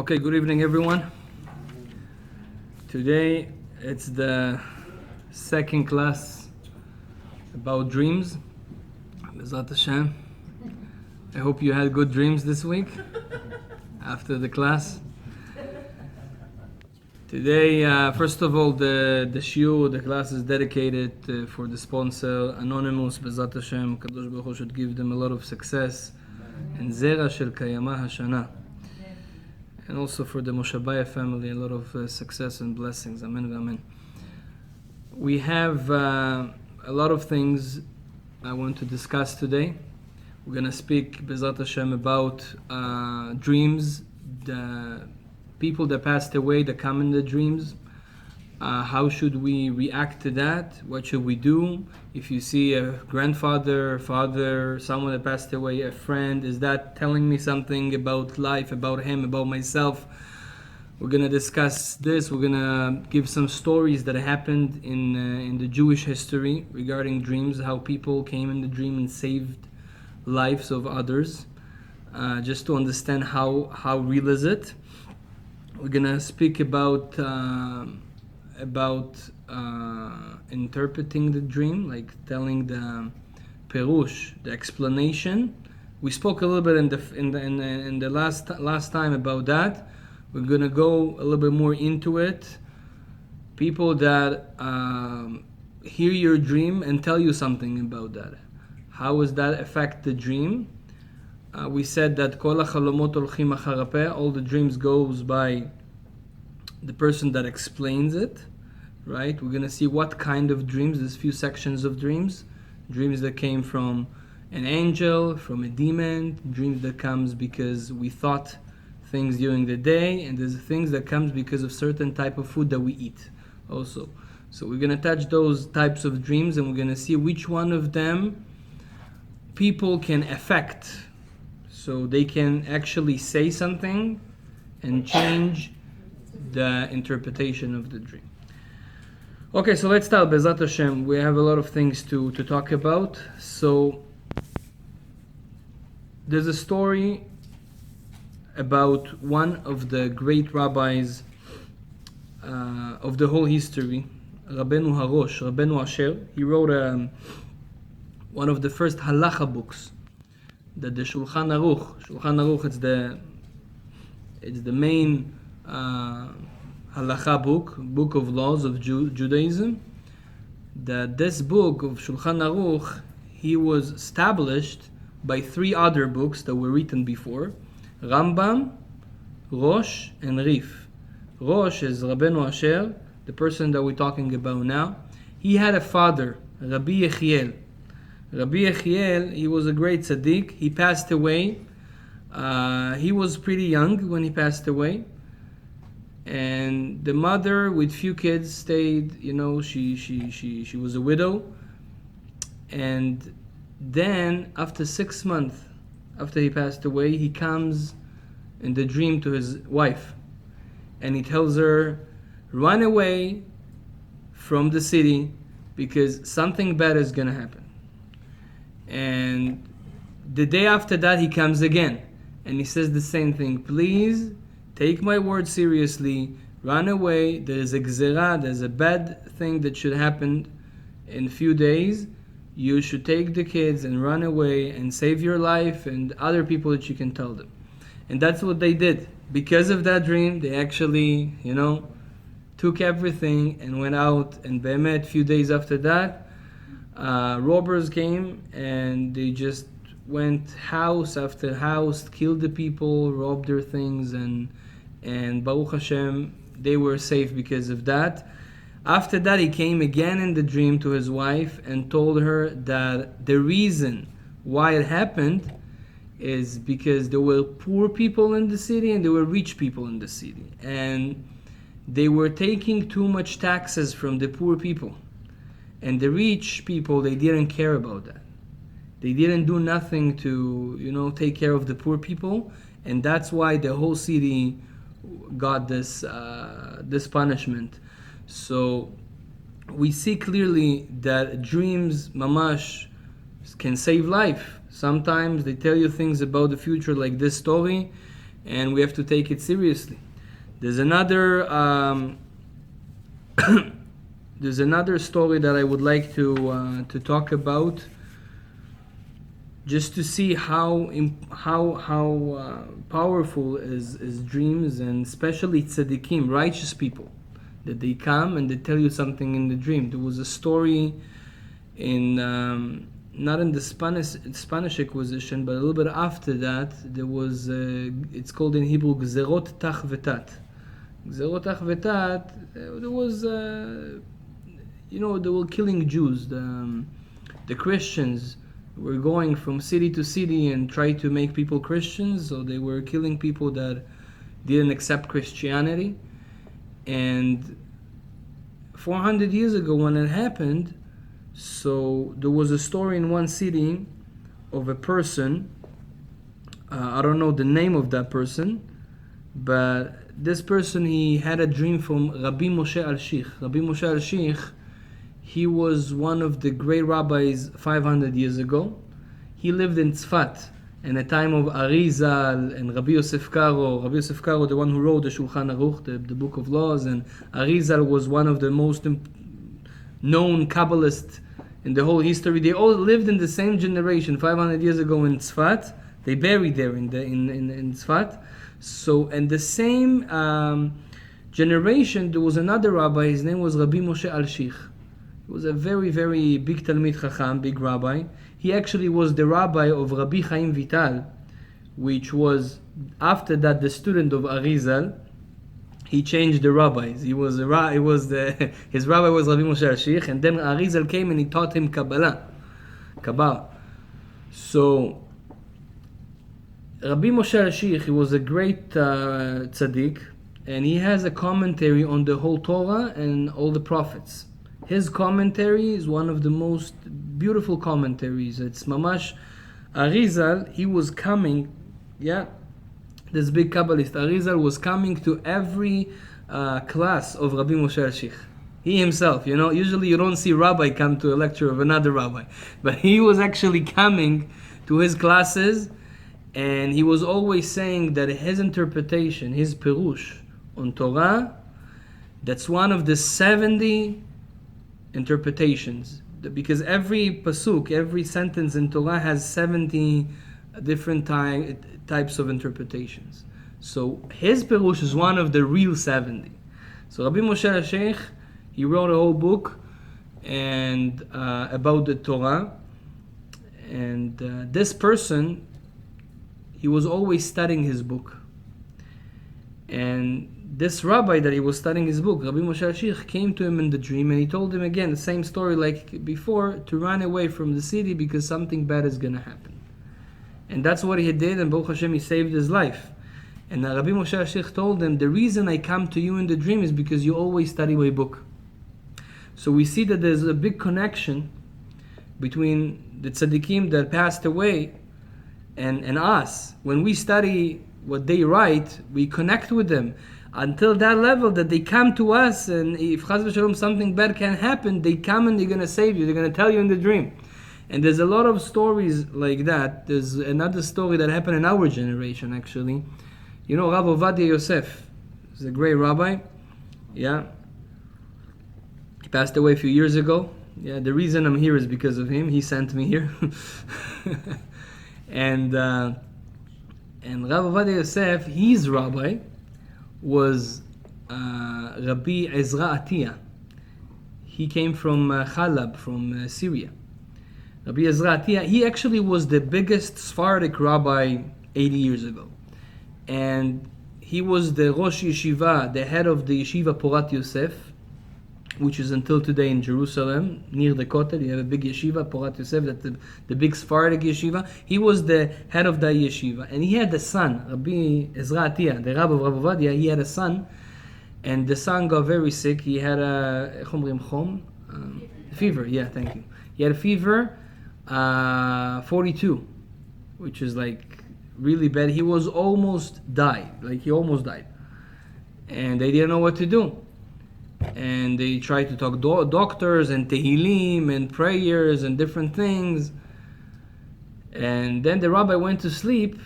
Okay, good evening everyone. Today it's the second class about dreams. Bezat Hashem. I hope you had good dreams this week after the class. Today, first of all, the shiur, the class is dedicated for the sponsor, Anonymous. Bezat Hashem, Kadosh Baruch Hu should give them a lot of success and zera shel kayama hashana. And also for the Moshabaya family, a lot of success and blessings. Amen, amen. We have a lot of things I want to discuss today. We're going to speak, Bezat Hashem, about dreams, the people that passed away that come in the dreams. How should we react to that? What should we do? If you see a grandfather, father, someone that passed away, a friend, is that telling me something about life, about him, about myself? We're going to discuss this. We're going to give some stories that happened in the Jewish history regarding dreams, how people came in the dream and saved lives of others, just to understand how real is it. We're going to speak about interpreting the dream, like telling the perush, the explanation. We spoke a little bit in the last time about that. We're gonna go a little bit more into it. People that hear your dream and tell you something about that. How does that affect the dream? We said that kol hachalomot holchim achar hapeh, all the dreams goes by the person that explains it, right? We're going to see what kind of dreams. There's few sections of dreams. Dreams that came from an angel, from a demon, dreams that comes because we thought things during the day, and there's things that comes because of certain type of food that we eat also. So we're going to touch those types of dreams, and we're going to see which one of them people can affect. So they can actually say something and change the interpretation of the dream. Okay, so let's start. Bezat Hashem, we have a lot of things to talk about. So there's a story about one of the great rabbis of the whole history, Rabbeinu Harosh, Rabbeinu Asher. He wrote one of the first halacha books, the Shulchan Aruch. Shulchan Aruch, it's the main halacha book of laws of Judaism. That this book of Shulchan Aruch, he was established by three other books that were written before: Rambam, Rosh, and Rif. Rosh is Rabbeinu Asher, the person that we're talking about now. He had a father, Rabbi Yechiel. Rabbi Yechiel, he was a great tzaddik. He passed away. He was pretty young when he passed away. And the mother with few kids stayed, she was a widow. And then after 6 months after he passed away, he comes in the dream to his wife. And he tells her, run away from the city because something bad is going to happen. And the day after that, he comes again. And he says the same thing. Please take my word seriously. Run away. There is a gzera. There's a bad thing that should happen in a few days. You should take the kids and run away and save your life and other people that you can tell them. And that's what they did. Because of that dream, they actually, took everything and went out. And Be'emet, a few days after that, robbers came and they just went house after house, killed the people, robbed their things, and Baruch Hashem, they were safe because of that. After that, he came again in the dream to his wife and told her that the reason why it happened is because there were poor people in the city and there were rich people in the city. And they were taking too much taxes from the poor people. And the rich people, they didn't care about that. They didn't do nothing to, take care of the poor people, and that's why the whole city got this punishment. So we see clearly that dreams, mamash, can save life. Sometimes they tell you things about the future, like this story, and we have to take it seriously. There's another there's another story that I would like to talk about, just to see how powerful is dreams, and especially tzaddikim, righteous people, that they come and they tell you something in the dream. There was a story in not in the Spanish Inquisition, but a little bit after that. There was it's called in Hebrew Gzerot Tach Vetat. Gzerot Tach Vetat. There was they were killing Jews. The Christians were going from city to city and try to make people Christians, so they were killing people that didn't accept Christianity. And 400 years ago when it happened, so there was a story in one city of a person, I don't know the name of that person, but this person, he had a dream from Rabbi Moshe al-Sheikh. Rabbi Moshe al-Sheikh, he was one of the great rabbis 500 years ago. He lived in Tzfat in the time of Arizal and Rabbi Yosef Karo. Rabbi Yosef Karo, the one who wrote the Shulchan Aruch, the Book of Laws, and Arizal was one of the most known Kabbalists in the whole history. They all lived in the same generation 500 years ago in Tzfat. They buried there in Tzfat. So in the same generation, there was another rabbi. His name was Rabbi Moshe al-Sheikh. He was a very, very big Talmid Chacham, big rabbi. He actually was the rabbi of Rabbi Chaim Vital, which was after that the student of Arizal. He changed the rabbis. His rabbi was Rabbi Moshe al-Sheikh, and then Arizal came and he taught him Kabbalah. So Rabbi Moshe al-Sheikh, he was a great tzaddik, and he has a commentary on the whole Torah and all the prophets. His commentary is one of the most beautiful commentaries. It's mamash. Arizal, he was coming, this big Kabbalist, Arizal was coming to every class of Rabbi Moshe al-Sheikh. He himself, usually you don't see rabbi come to a lecture of another rabbi, but he was actually coming to his classes, and he was always saying that his interpretation, his perush on Torah, that's one of the 70 interpretations, because every pasuk, every sentence in Torah has 70 different types of interpretations. So his perush is one of the real 70. So Rabbi Moshe al-Sheikh, he wrote a whole book and about the Torah, and this person, he was always studying his book. And this rabbi that he was studying his book, Rabbi Moshe al-Sheikh, came to him in the dream, and he told him again the same story like before, to run away from the city because something bad is going to happen. And that's what he did, and Baruch Hashem, he saved his life. And Rabbi Moshe al-Sheikh told him, the reason I come to you in the dream is because you always study my book. So we see that there's a big connection between the tzaddikim that passed away and us. When we study what they write, we connect with them until that level that they come to us, and if Chaz v'Shalom something bad can happen, they come and they're going to save you. They're going to tell you in the dream. And there's a lot of stories like that. There's another story that happened in our generation, actually. Rav Ovadia Yosef is a great rabbi. He passed away a few years ago. The reason I'm here is because of him. He sent me here. And Rav Ovadia Yosef, his rabbi was Rabbi Israel Atiyah. He came from Chalab, from Syria. Rabbi Israel Atiyah, he actually was the biggest Sephardic rabbi 80 years ago. And he was the Rosh Yeshiva, the head of the Yeshiva Porat Yosef, which is until today in Jerusalem, near the Kotel. You have a big yeshiva, Porat Yosef, that's the big Sephardic yeshiva. He was the head of that yeshiva. And he had a son, Rabbi Israel Atiyah, the Rabbi of Rav Ovadia. He had a son, and the son got very sick. He had a fever. Thank you. He had a fever, 42, which is like really bad. He was almost died. He almost died. And they didn't know what to do. And they tried to talk doctors and tehillim and prayers and different things. And then the rabbi went to sleep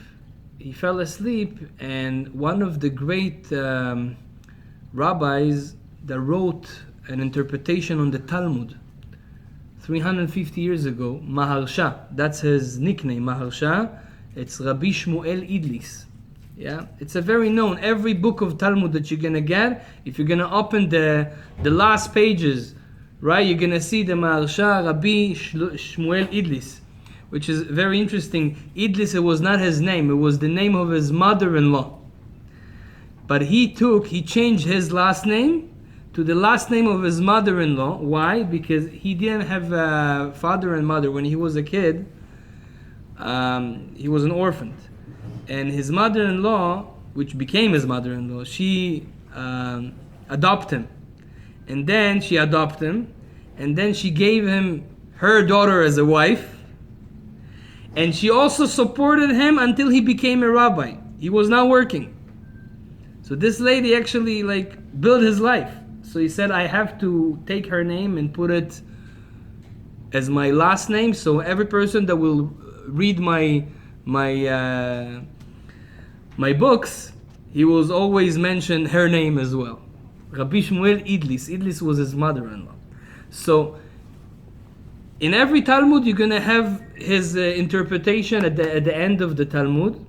he fell asleep, and one of the great rabbis that wrote an interpretation on the Talmud 350 years ago, Maharsha, that's his nickname, Maharsha, it's Rabbi Shmuel Idlis. Yeah, it's a very known, every book of Talmud that you're gonna get, if you're gonna open the last pages, right, you're gonna see the Maharsha Rabbi Shmuel Idlis, which is very interesting. Idlis, it was not his name, it was the name of his mother-in-law. But he changed his last name to the last name of his mother-in-law. Why? Because he didn't have a father and mother. When he was a kid, he was an orphan. And his mother-in-law, which became his mother-in-law, she adopted him. And then she adopted him. And then she gave him her daughter as a wife. And she also supported him until he became a rabbi. He was not working. So this lady actually built his life. So he said, I have to take her name and put it as my last name. So every person that will read my books, he will always mention her name as well. Rabbi Shmuel Idlis. Idlis was his mother-in-law. So in every Talmud, you're going to have his interpretation at the end of the Talmud.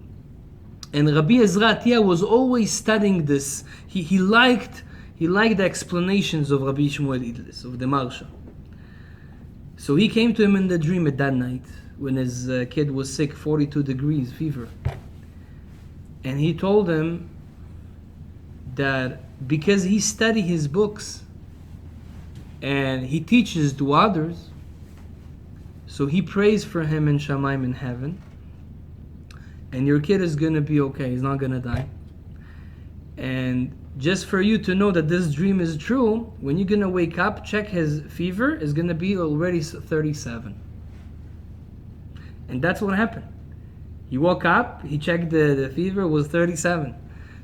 And Rabbi Israel Yakobov was always studying this. He liked the explanations of Rabbi Shmuel Idlis, of the Maharsha. So he came to him in the dream at that night when his kid was sick, 42 degrees fever. And he told him that because he studied his books and he teaches to others, so he prays for him in Shamayim in heaven, and your kid is going to be okay, he's not going to die. And just for you to know that this dream is true, when you're going to wake up, check his fever is going to be already 37. And that's what happened. He woke up, he checked the fever, was 37.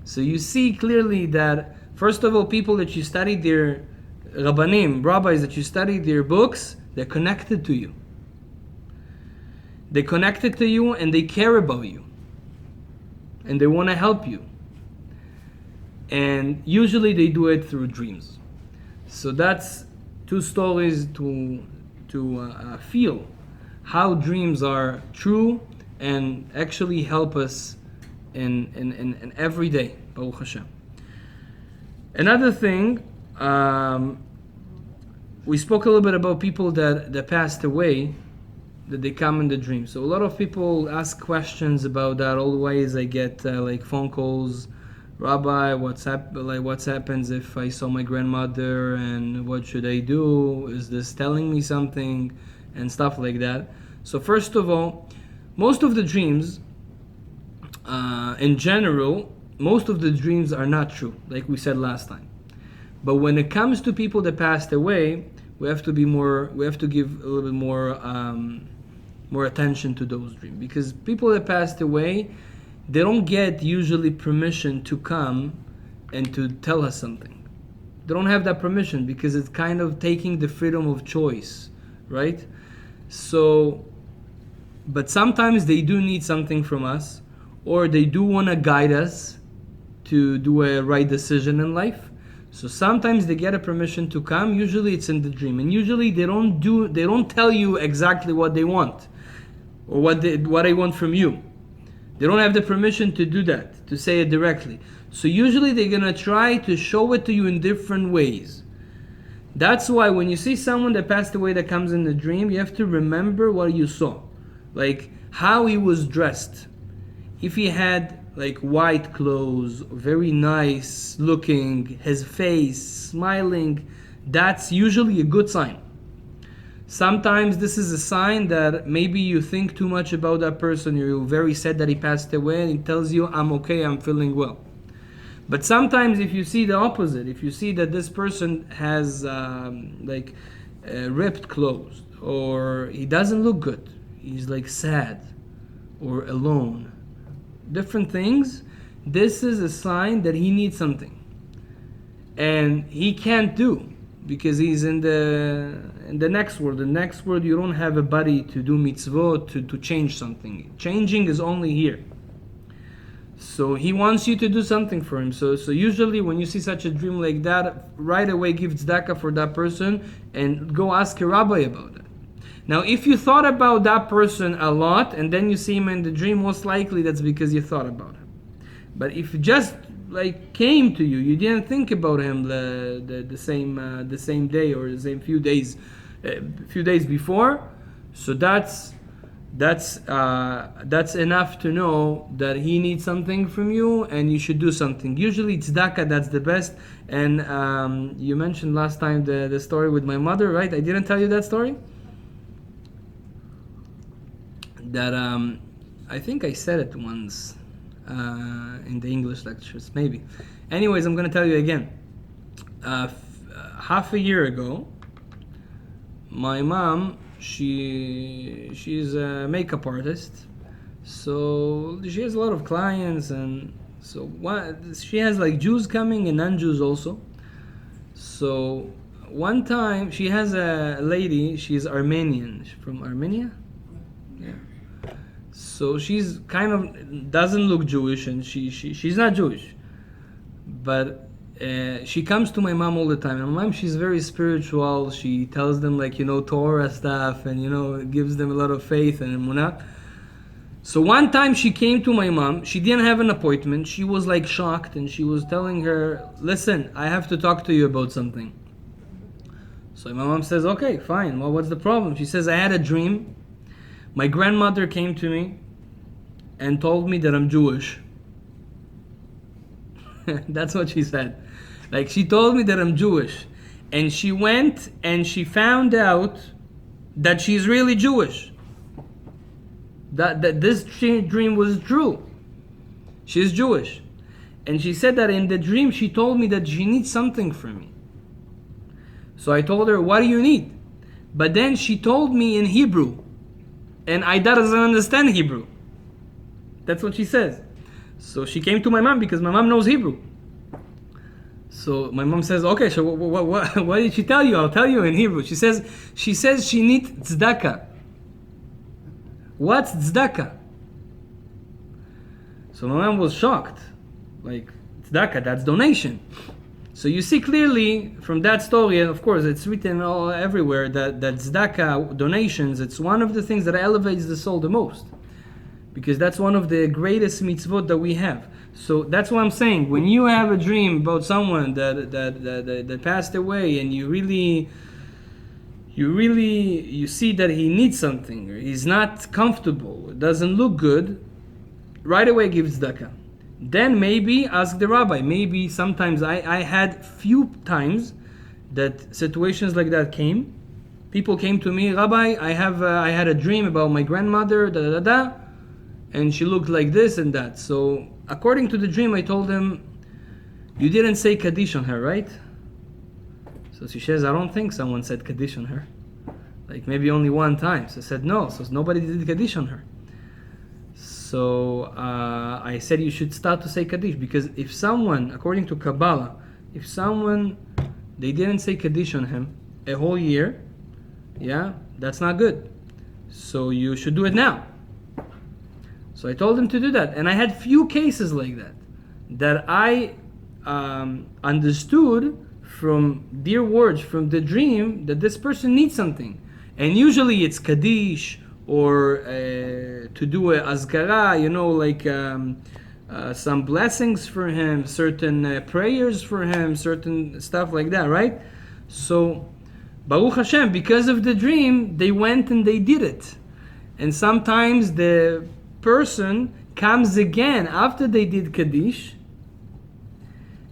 So you see clearly that, first of all, people that you study their rabbanim, rabbis that you study their books, they're connected to you. They're connected to you and they care about you. And they want to help you. And usually they do it through dreams. So that's two stories to feel how dreams are true and actually help us in every day. Baruch Hashem. Another thing, we spoke a little bit about people that passed away, that they come in the dream. So a lot of people ask questions about that. Always I get phone calls, Rabbi, what happens if I saw my grandmother and what should I do? Is this telling me something? And stuff like that. So first of all, most of the dreams, in general, most of the dreams are not true, like we said last time. But when it comes to people that passed away, we have to give a little bit more attention to those dreams, because people that passed away, they don't get usually permission to come and to tell us something. They don't have that permission because it's kind of taking the freedom of choice, right? So, but sometimes they do need something from us, or they do want to guide us to do a right decision in life. So sometimes they get a permission to come. Usually it's in the dream, and usually they don't tell you exactly what they want or what they want from you. They don't have the permission to do that, to say it directly. So usually they're gonna try to show it to you in different ways. That's why when you see someone that passed away that comes in the dream, you have to remember what you saw, like how he was dressed. If he had white clothes, very nice looking, his face smiling, that's usually a good sign. Sometimes this is a sign that maybe you think too much about that person, you're very sad that he passed away, and he tells you, I'm okay, I'm feeling well. But sometimes if you see the opposite, if you see that this person has ripped clothes, or he doesn't look good, he's sad or alone, different things, this is a sign that he needs something. And he can't do, because he's in the next world. The next world, you don't have a body to do mitzvot, to change something. Changing is only here. So he wants you to do something for him. So usually when you see such a dream like that, right away give tzedakah for that person and go ask a rabbi about it. Now, if you thought about that person a lot and then you see him in the dream, most likely that's because you thought about him. But if it just like came to you, you didn't think about him the same day or the same few days before, so that's enough to know that he needs something from you and you should do something. Usually tzedakah, that's the best. And you mentioned last time the story with my mother, right? I didn't tell you that story? That I think I said it once in the English lectures, maybe. Anyways, I'm going to tell you again. Half a year ago, my mom, she's a makeup artist, so she has a lot of clients, and so she has like Jews coming and non-Jews also. So one time she has a lady, she's Armenian, from Armenia. Yeah. So she's kind of doesn't look Jewish, and she's not Jewish, but she comes to my mom all the time. And my mom, she's very spiritual. She tells them like Torah stuff, and gives them a lot of faith and emunah. So one time she came to my mom. She didn't have an appointment. She was like shocked, and she was telling her, "Listen, I have to talk to you about something." So my mom says, "Okay, fine. Well, what's the problem?" She says, "I had a dream. My grandmother came to me and told me that I'm Jewish." That's what she said. Like, she told me that I'm Jewish. And she went and she found out that she's really Jewish. That this dream was true. She's Jewish. And she said that in the dream she told me that she needs something from me. So I told her, "What do you need?" But then she told me in Hebrew. And I doesn't understand Hebrew. That's what she says. So she came to my mom because my mom knows Hebrew. So my mom says, "Okay, so what did she tell you? I'll tell you in Hebrew." She says she needs tzedakah. What's tzedakah? So my mom was shocked. Like, tzedakah, that's donation. So you see clearly from that story, and of course it's written all everywhere, that tzedakah, donations, it's one of the things that elevates the soul the most. Because that's one of the greatest mitzvot that we have. So that's what I'm saying. When you have a dream about someone that passed away, and you see that he needs something, or he's not comfortable, it doesn't look good, right away give tzedakah. Then maybe ask the rabbi. Maybe sometimes I had few times that situations like that came. People came to me, "Rabbi, I had a dream about my grandmother, and she looked like this and that." So according to the dream, I told them, "You didn't say Kaddish on her, right?" So she says, "I don't think someone said Kaddish on her. Like maybe only one time." So I said, "No, so nobody did Kaddish on her." So I said, "You should start to say Kaddish, because if someone, according to Kabbalah, if someone, they didn't say Kaddish on him a whole year, yeah, that's not good. So you should do it now." So I told him to do that. And I had few cases like that I understood from their words, from the dream, that this person needs something. And usually it's Kaddish, or to do a azkara, like some blessings for him, certain prayers for him, certain stuff like that, right? So, Baruch Hashem, because of the dream, they went and they did it. And sometimes the person comes again after they did Kaddish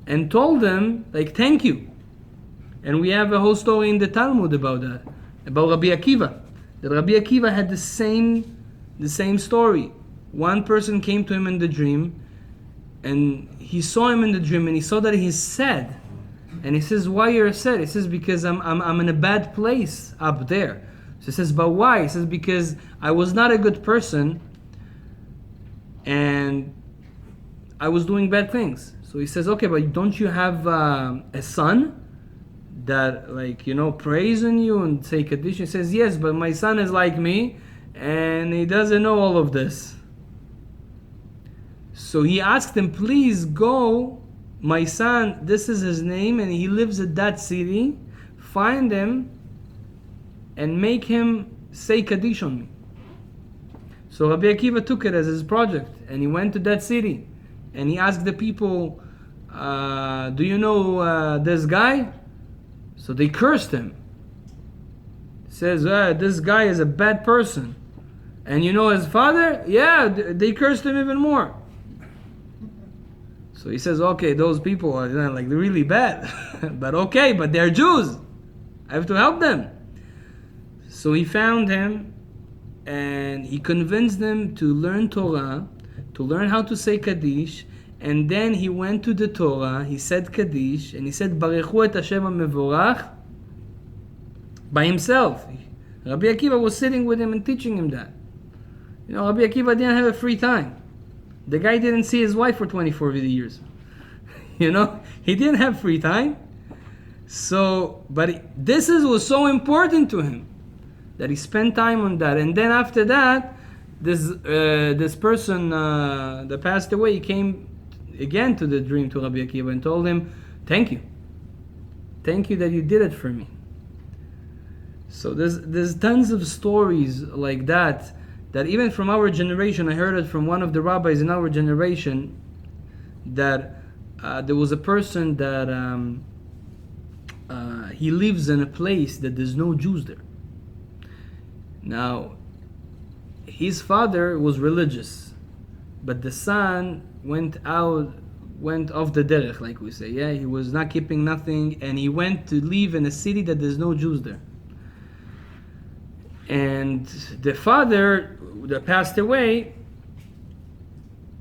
and told them, like, "Thank you." And we have a whole story in the Talmud about that, about Rabbi Akiva. That Rabbi Akiva had the same story. One person came to him in the dream, and he saw him in the dream, and he saw that he's sad. And he says, "Why you're sad?" He says, "Because I'm in a bad place up there." So he says, "But why?" He says, "Because I was not a good person, and I was doing bad things." So he says, "Okay, but don't you have a son that prays on you and say Kaddish?" He says, "Yes, but my son is like me, and he doesn't know all of this." So he asked him, please go, my son, this is his name, and he lives at that city. Find him and make him say Kaddish on me. So Rabbi Akiva took it as his project, and he went to that city, and he asked the people, do you know this guy? So they cursed him. He says, this guy is a bad person. And you know his father? Yeah, they cursed him even more. So he says, okay, those people are like really bad. But okay, but they're Jews. I have to help them. So he found him, and he convinced him to learn Torah, to learn how to say Kaddish, and then he went to the Torah, he said Kaddish, and he said Barechu et Hashem HaMevorach by himself. Rabbi Akiva was sitting with him and teaching him that. You know, Rabbi Akiva didn't have a free time. The guy didn't see his wife for 24 years. You know, he didn't have free time. So, but this was so important to him that he spent time on that. And then after that, this person that passed away, he came again to the dream to Rabbi Akiva and told him, thank you that you did it for me. So there's tons of stories like that even from our generation. I heard it from one of the rabbis in our generation, that there was a person that he lives in a place that there's no Jews there. Now, his father was religious, but the son went off the derech, like we say. Yeah, he was not keeping nothing, and he went to live in a city that there's no Jews there. And the father that passed away,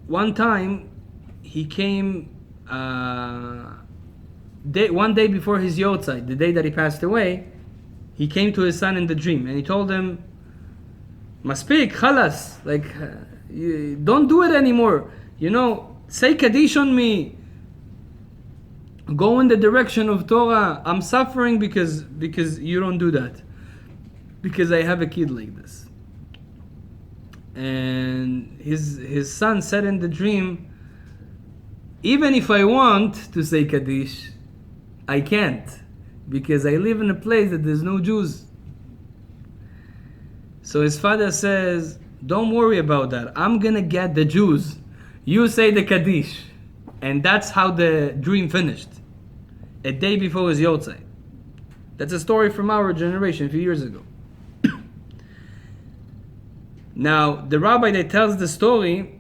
one time he came one day before his yortzeit, the day that he passed away, he came to his son in the dream, and he told him, Maspik, chalas, like, don't do it anymore. You know, say Kaddish on me. Go in the direction of Torah. I'm suffering because you don't do that. Because I have a kid like this. And his son said in the dream, even if I want to say Kaddish, I can't. Because I live in a place that there's no Jews. So his father says, don't worry about that. I'm going to get the Jews. You say the Kaddish. And that's how the dream finished. A day before his yortzeit. That's a story from our generation a few years ago. Now, the rabbi that tells the story,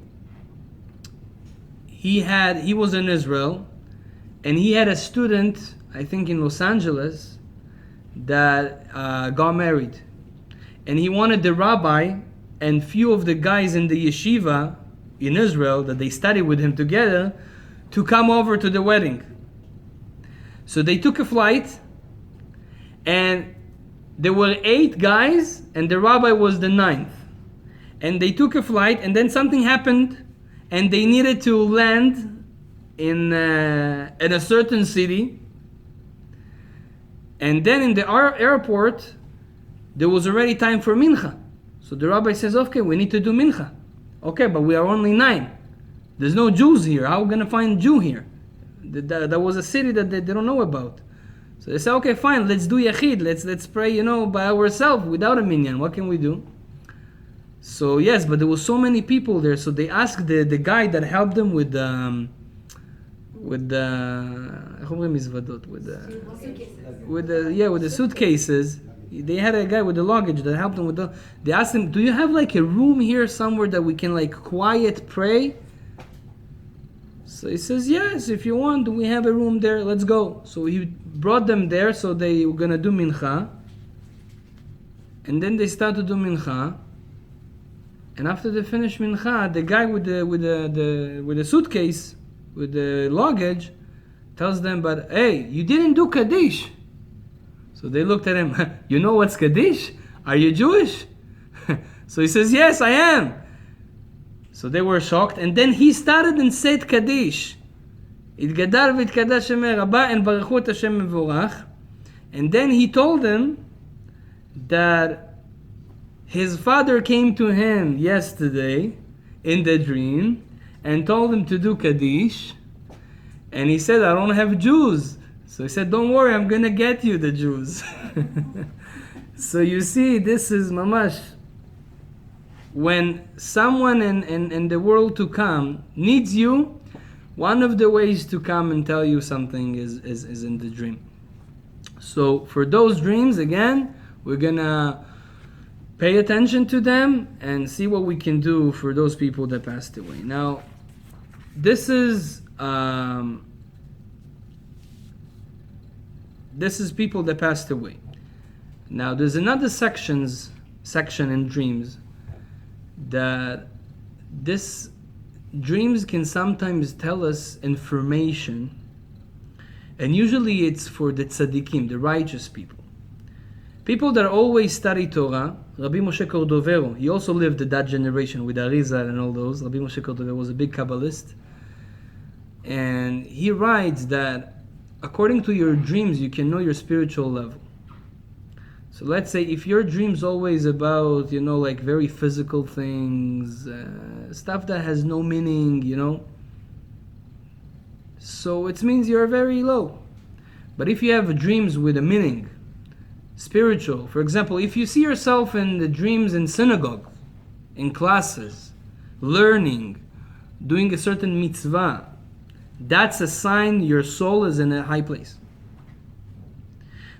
he was in Israel, and he had a student, I think in Los Angeles, that got married. And he wanted the rabbi and few of the guys in the yeshiva in Israel that they studied with him together to come over to the wedding. So they took a flight, and there were 8 guys, and the rabbi was the 9th. And they took a flight, and then something happened, and they needed to land in a certain city. And then in the airport, there was already time for mincha. So the rabbi says, okay, we need to do mincha. Okay, but we are only 9. There's no Jews here. How are we going to find Jew here? That was a city that they don't know about. So they say, okay, fine, let's do yachid. Let's pray, by ourselves without a minyan. What can we do? So yes, but there was so many people there. So they asked the guy that helped them with the suitcases. They had a guy with the luggage that helped them with the. They asked him, "Do you have like a room here somewhere that we can like quiet pray?" So he says, "Yes, if you want, we have a room there. Let's go." So he brought them there. So they were gonna do mincha, and then they started to do mincha. And after they finished mincha, the guy with the suitcase, with the luggage, tells them, "But hey, you didn't do Kaddish." So they looked at him. You know what's Kaddish? Are you Jewish? So he says, "Yes, I am." So they were shocked, and then he started and said Kaddish. Itgadar v'itkadah shemeh rabba and baruchu et Hashem mevorach. And then he told them that his father came to him yesterday in the dream, and told him to do Kaddish. And he said, I don't have Jews. So he said, don't worry, I'm going to get you the Jews. So you see, this is mamash. When someone in the world to come needs you, one of the ways to come and tell you something is in the dream. So for those dreams, again, we're going to pay attention to them and see what we can do for those people that passed away. Now, this is people that passed away. Now, there's another section in dreams that this dreams can sometimes tell us information, and usually it's for the tzaddikim, the righteous people. People that always study Torah. Rabbi Moshe Cordovero, he also lived in that generation with Arizal and all those. Rabbi Moshe Cordovero was a big Kabbalist. And he writes that according to your dreams, you can know your spiritual level. So let's say if your dream's always about, like very physical things, stuff that has no meaning, so it means you're very low. But if you have dreams with a meaning, spiritual, for example, if you see yourself in the dreams in synagogue, in classes, learning, doing a certain mitzvah, that's a sign your soul is in a high place.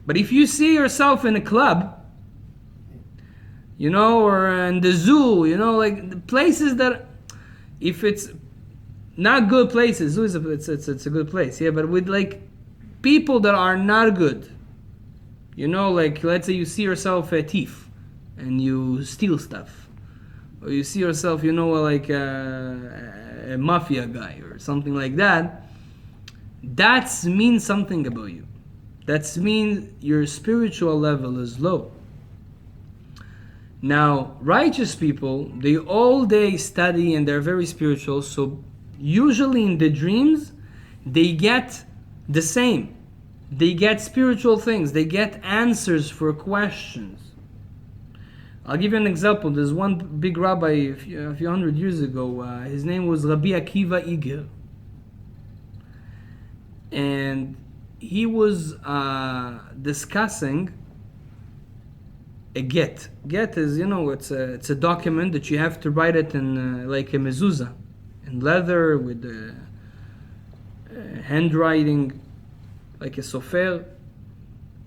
But if you see yourself in a club, or in the zoo, like the places that, if it's not good places, zoo is it's a good place, yeah, but with like people that are not good, like let's say you see yourself a thief and you steal stuff, or you see yourself, like a mafia guy or something like that, that means something about you. That means your spiritual level is low. Now, righteous people, they all day study and they're very spiritual, so usually in the dreams, they get the same. They get spiritual things. They get answers for questions. I'll give you an example. There's one big rabbi a few hundred years ago. His name was Rabbi Akiva Iger. And he was discussing a get. Get is, it's a document that you have to write it in like a mezuzah, in leather with handwriting, like a sofer.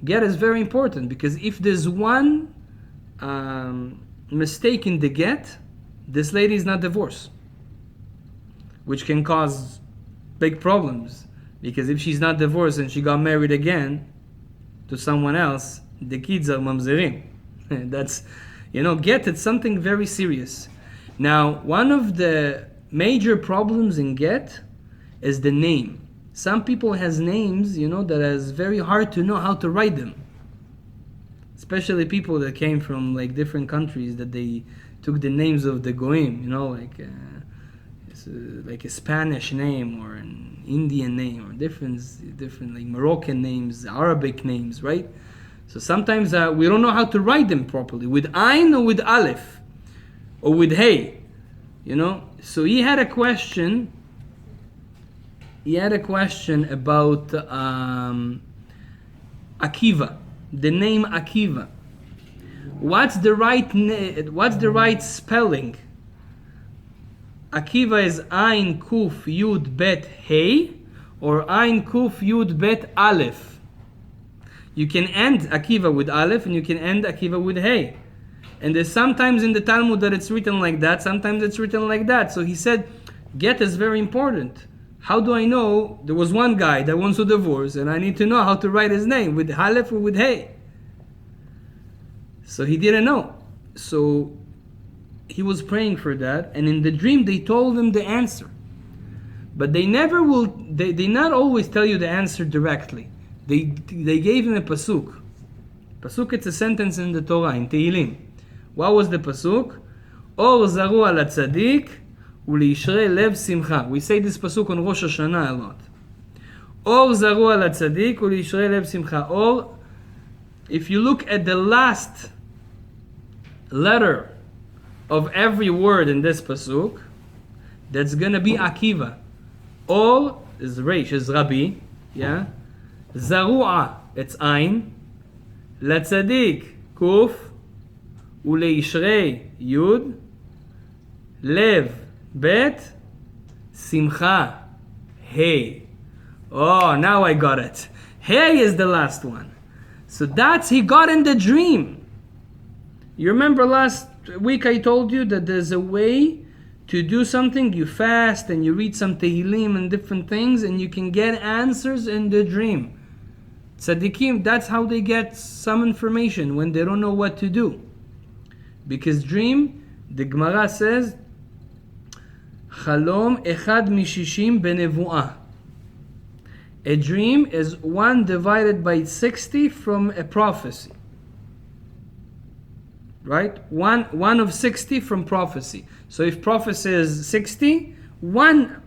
Get is very important because if there's one mistake in the get, this lady is not divorced, which can cause big problems. Because if she's not divorced and she got married again to someone else, the kids are mamzerim. That's, get it's something very serious. Now, one of the major problems in get is the name. Some people has names, that is very hard to know how to write them. Especially people that came from like different countries that they took the names of the goyim, like a Spanish name or an Indian name or different like Moroccan names, Arabic names, right? So sometimes we don't know how to write them properly, with Ain or with Aleph or with Hey, So he had a question. He had a question about Akiva, the name Akiva. What's the right spelling? Akiva is Ain Kuf Yud Bet Hey or Ain Kuf Yud Bet Aleph. You can end Akiva with Aleph and you can end Akiva with Hey. And there's sometimes in the Talmud that it's written like that, sometimes it's written like that. So he said, get is very important. How do I know? There was one guy that wants to divorce and I need to know how to write his name, with Aleph or with Hey. So he didn't know. So he was praying for that, and in the dream they told him the answer. But they never will, they not always tell you the answer directly. They gave him a pasuk. Pasuk, it's a sentence in the Torah, in Tehillim. What was the pasuk? Or zaru ala tzaddik u'liishrei lev simcha. We say this pasuk on Rosh Hashanah a lot. Or zaru ala tzaddik u'liishrei lev simcha. Or, if you look at the last letter of every word in this pasuk, That's gonna be Akiva. All is Reish, is Rabbi. Yeah. Zaru'a, it's Ain. Letzadik, Kuf. Uleishrei, Yud. Lev, Bet. Simcha, Hey. Oh, now I got it. Hey is the last one. So that's he got in the dream. You remember last week I told you that there's a way to do something. You fast and you read some Tehillim and different things and you can get answers in the dream. Tzaddikim, that's how they get some information when they don't know what to do. Because dream, the Gemara says, Chalom echad mishishim benevu'ah. A dream is 1 divided by 60 from a prophecy. Right? One of 60 from prophecy. So if prophecy is 60, 1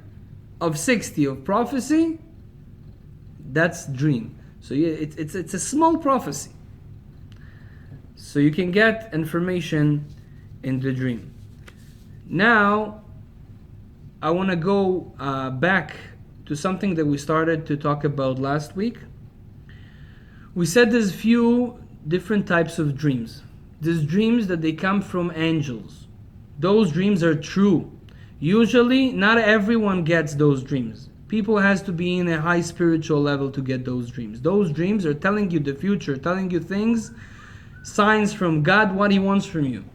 of 60 of prophecy, that's dream. So yeah, it's a small prophecy. So you can get information in the dream. Now, I want to go back to something that we started to talk about last week. We said there's few different types of dreams. There's dreams that they come from angels. Those dreams are true. Usually, not everyone gets those dreams. People has to be in a high spiritual level to get those dreams. Those dreams are telling you the future, telling you things, signs from God, what He wants from you.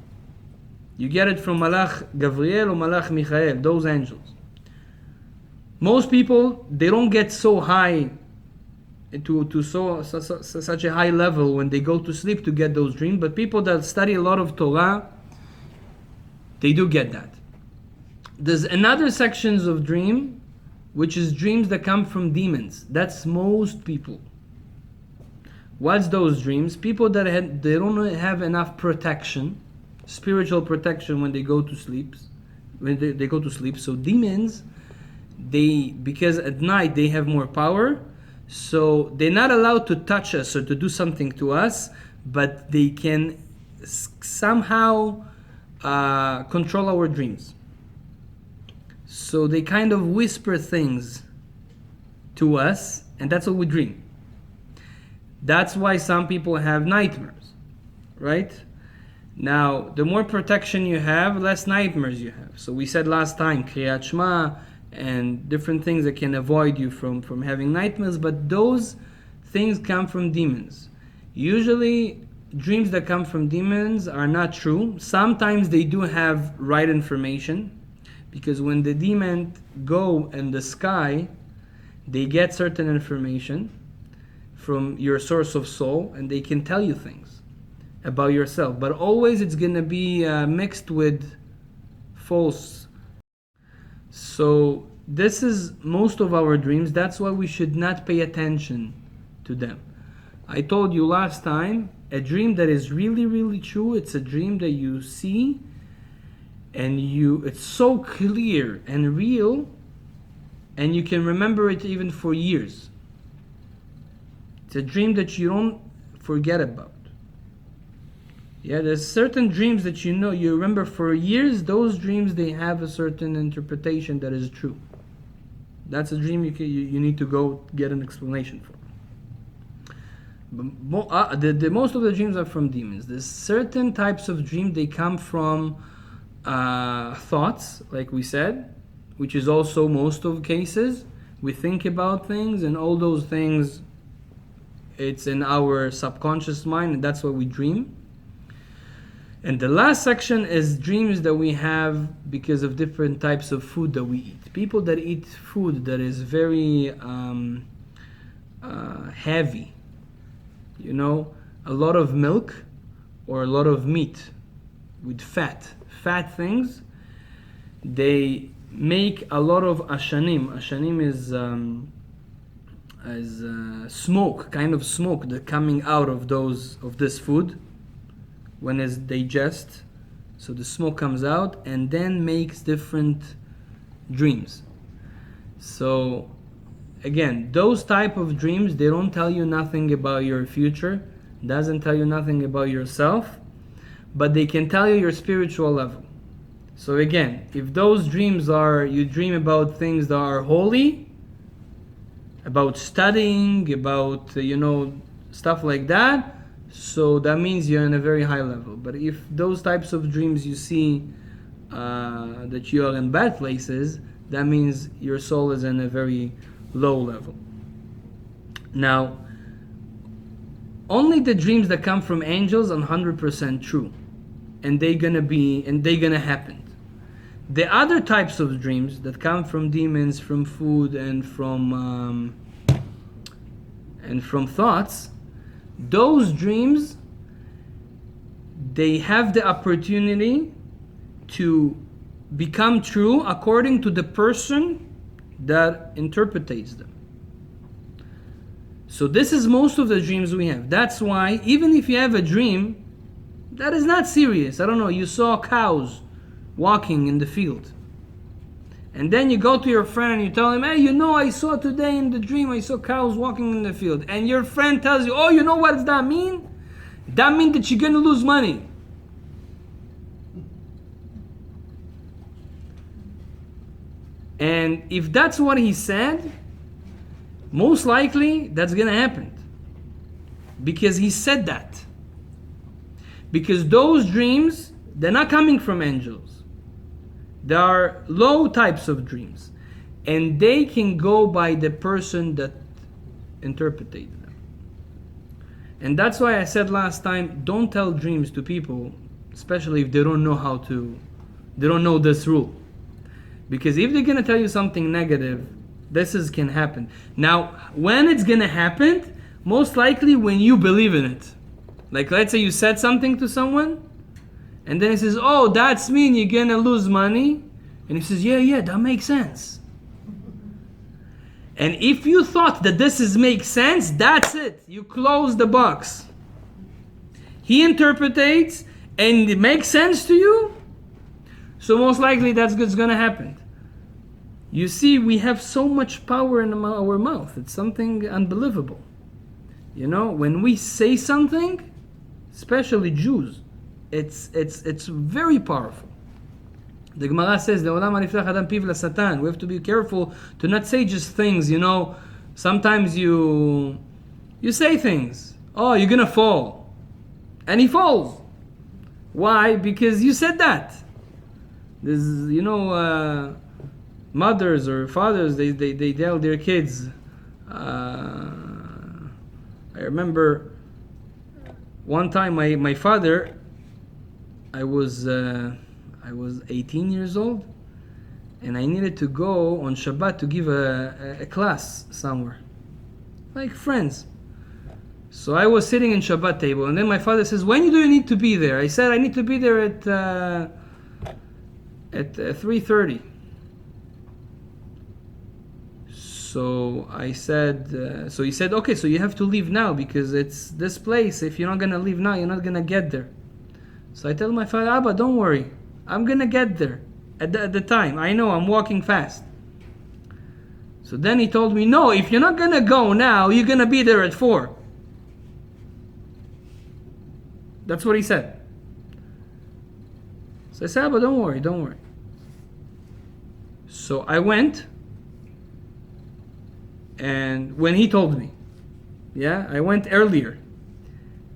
You get it from Malach Gabriel or Malach Michael, those angels. Most people, they don't get so high to such a high level when they go to sleep to get those dreams, but people that study a lot of Torah, they do get that. There's another sections of dream, which is dreams that come from demons. That's most people. What's those dreams? People that they don't have enough protection, spiritual protection when they go to sleep. When they go to sleep, so demons, because at night they have more power, so they're not allowed to touch us or to do something to us, but they can somehow control our dreams. So they kind of whisper things to us, and that's what we dream. That's why some people have nightmares, right? Now, the more protection you have, less nightmares you have. So we said last time, Kriyat Shema, and different things that can avoid you from having nightmares, but those things come from demons. Usually, dreams that come from demons are not true. Sometimes they do have right information, because when the demon go in the sky, they get certain information from your source of soul, and they can tell you things about yourself. But always it's going to be mixed with false. So this is most of our dreams. That's why we should not pay attention to them. I told you last time, a dream that is really, really true, it's a dream that you see and it's so clear and real, and you can remember it even for years. It's a dream that you don't forget about. Yeah, there's certain dreams that you remember for years. Those dreams, they have a certain interpretation that is true. That's a dream you need to go get an explanation for. The most of the dreams are from demons. There's certain types of dreams, they come from thoughts, like we said, which is also most of cases. We think about things, and all those things, it's in our subconscious mind, and that's what we dream. And the last section is dreams that we have because of different types of food that we eat. People that eat food that is very heavy, a lot of milk or a lot of meat with fat things, they make a lot of ashanim. Ashanim is smoke, kind of smoke that coming out of this food when it's digest. So the smoke comes out and then makes different dreams. So again, those type of dreams, they don't tell you nothing about your future, doesn't tell you nothing about yourself, but they can tell you your spiritual level. So again, if those dreams are, you dream about things that are holy, about studying, about, stuff like that, so that means you're in a very high level. But if those types of dreams you see that you are in bad places, that means your soul is in a very low level. Now, only the dreams that come from angels are 100% true, and they're gonna happen. The other types of dreams that come from demons, from food, and from thoughts, those dreams, they have the opportunity to become true according to the person that interprets them. So this is most of the dreams we have. That's why even if you have a dream that is not serious, I don't know, you saw cows walking in the field, and then you go to your friend and you tell him, hey, I saw today in the dream, I saw cows walking in the field. And your friend tells you, oh, what does that mean? That means that you're going to lose money. And if that's what he said, most likely that's going to happen. Because he said that. Because those dreams, they're not coming from angels. There are low types of dreams, and they can go by the person that interpreted them. And that's why I said last time, don't tell dreams to people, especially if they don't know this rule. Because if they're going to tell you something negative, can happen. Now, when it's going to happen, most likely when you believe in it. Like, let's say you said something to someone, and then he says, oh, that's mean you're going to lose money. And he says, yeah, that makes sense. And if you thought that makes sense, that's it. You close the box. He interprets, and it makes sense to you. So most likely that's what's going to happen. You see, we have so much power in our mouth. It's something unbelievable. When we say something, especially Jews, it's very powerful. The Gemara says, we have to be careful to not say just things, Sometimes you say things. Oh, you're going to fall. And he falls. Why? Because you said that. There's, mothers or fathers, they tell their kids. I remember one time my father, I was 18 years old, and I needed to go on Shabbat to give a class somewhere, like friends. So I was sitting in Shabbat table, and then my father says, when do you need to be there? I said, I need to be there at 3:30. So I said, so he said, okay, so you have to leave now because it's this place. If you're not going to leave now, you're not going to get there. So I tell my father, Abba, don't worry. I'm going to get there at the time. I know, I'm walking fast. So then he told me, no, if you're not going to go now, you're going to be there at 4. That's what he said. So I said, Abba, don't worry. So I went. And when he told me, I went earlier,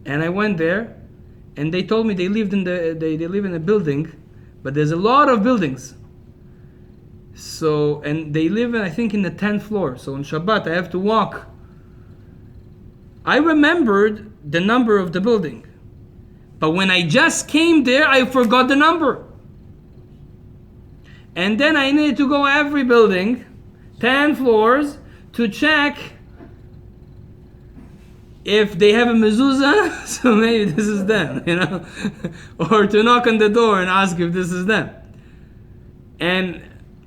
and I went there, and they told me they live in a building, but there's a lot of buildings. So, and they live I think in the 10th floor. So on Shabbat I have to walk. I remembered the number of the building, but when I just came there, I forgot the number. And then I needed to go every building, 10 floors, to check if they have a mezuzah, so maybe this is them, or to knock on the door and ask if this is them. And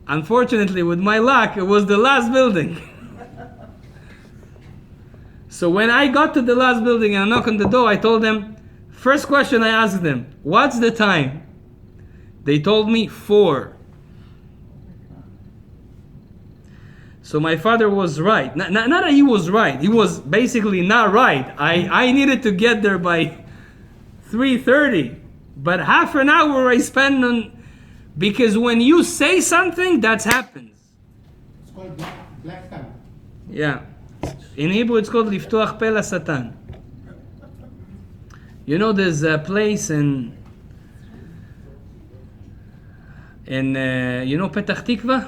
unfortunately, with my luck, it was the last building. So when I got to the last building and I knocked on the door, I told them, first question I asked them, what's the time? They told me 4. So my father was right. Not that he was right. He was basically not right. I needed to get there by 3:30. But half an hour I spent on Because when you say something, that happens. It's called black tongue. Yeah. In Hebrew, it's called Liftoach Pe LaSatan. You know, there's a place in you know Petach Tikva?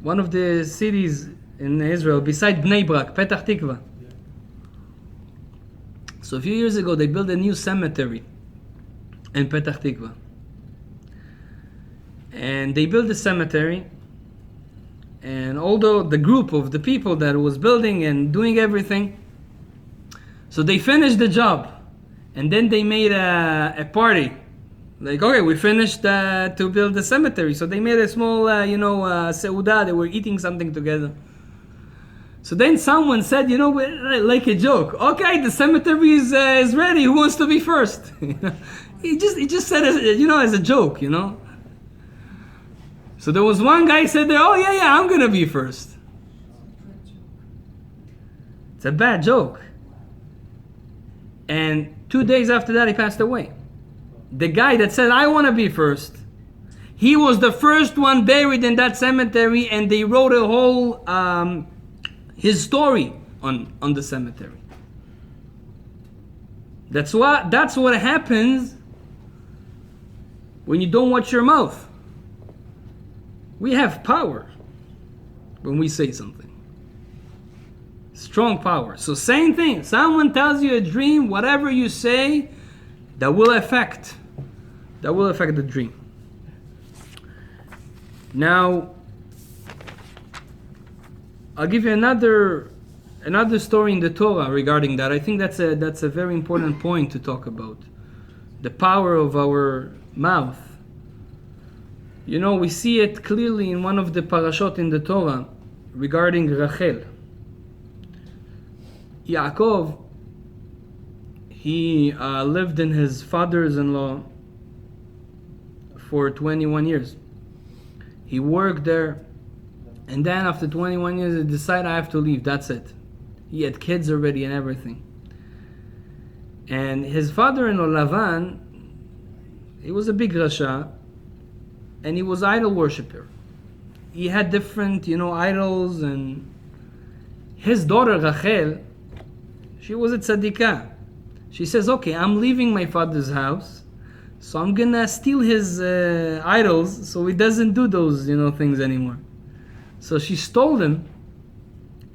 One of the cities in Israel, beside Bnei Brak, Petach Tikva. So a few years ago, they built a new cemetery in Petach Tikva. And they built the cemetery, and although the group of the people that was building and doing everything, so they finished the job, and then they made a party. Like, okay, we finished to build the cemetery, so they made a small, seudah. They were eating something together. So then someone said, like a joke, okay, the cemetery is ready. Who wants to be first? He just said, as a joke, So there was one guy said there, oh yeah, I'm gonna be first. It's a bad joke. And 2 days after that, he passed away. The guy that said, I want to be first, he was the first one buried in that cemetery, and they wrote a whole his story on the cemetery. That's what happens when you don't watch your mouth. We have power when we say something. Strong power. So same thing. Someone tells you a dream, whatever you say, that will affect the dream. Now, I'll give you another story in the Torah regarding that. I think that's a very important point to talk about. The power of our mouth. We see it clearly in one of the parashot in the Torah regarding Rachel. Yaakov, he lived in his father's-in-law for 21 years. He worked there, and then after 21 years, he decided, I have to leave, that's it. He had kids already and everything. And his father-in-law, Lavan, he was a big Rasha, and he was idol worshiper. He had different, idols, and his daughter, Rachel, she was a tzadikah. She says, okay, I'm leaving my father's house, so I'm gonna steal his idols so he doesn't do those, things anymore. So she stole them,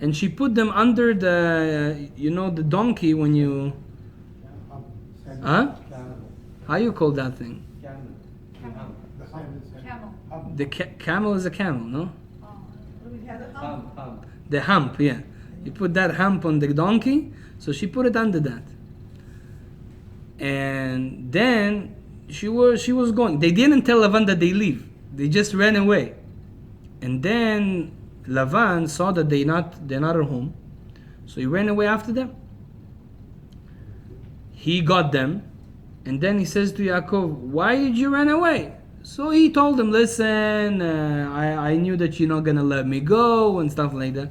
and she put them under the, the donkey when you... Huh? How you call that thing? The camel is a camel, no? The hump, yeah. You put that hump on the donkey, so she put it under that. And then she was going. They didn't tell Lavan that they leave. They just ran away. And then Lavan saw that they're not at home, so he ran away after them. He got them, and then he says to Yaakov, "Why did you run away?" So he told him, "Listen, I knew that you're not gonna let me go and stuff like that."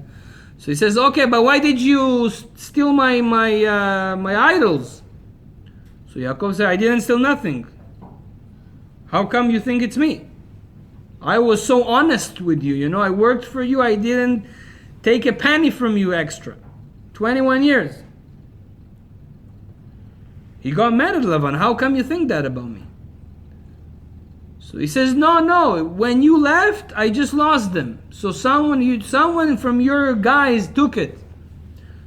So he says, "Okay, but why did you steal my idols?" So Yaakov said, "I didn't steal nothing. How come you think it's me? I was so honest with you, I worked for you, I didn't take a penny from you extra. 21 years. He got mad at Lavan. How come you think that about me? So he says, no, when you left, I just lost them. So someone from your guys took it.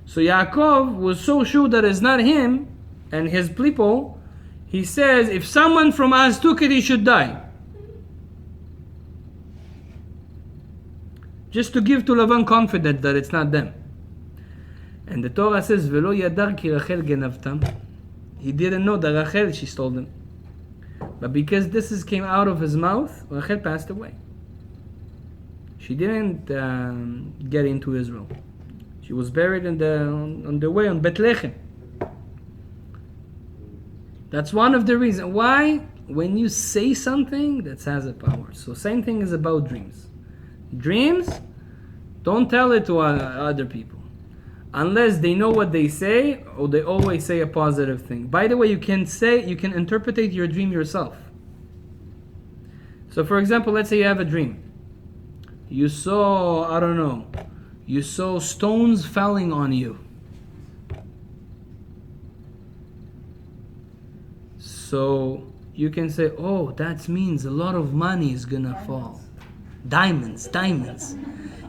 So Yaakov was so sure that it's not him and his people, he says, if someone from us took it, he should die. Just to give to Lavan confidence that it's not them. And the Torah says, Velo yadar ki Rachel genavtam. He didn't know that Rachel, she stole them. But because this came out of his mouth, Rachel passed away. She didn't get into Israel. She was buried on the way on Bethlehem. That's one of the reasons why when you say something, that has a power. So same thing is about dreams. Dreams, don't tell it to other people unless they know what they say, or they always say a positive thing. By the way, you can interpret your dream yourself. So for example, let's say you have a dream. You saw, I don't know, you saw stones falling on you. So you can say, oh, that means a lot of money is gonna fall. Diamonds.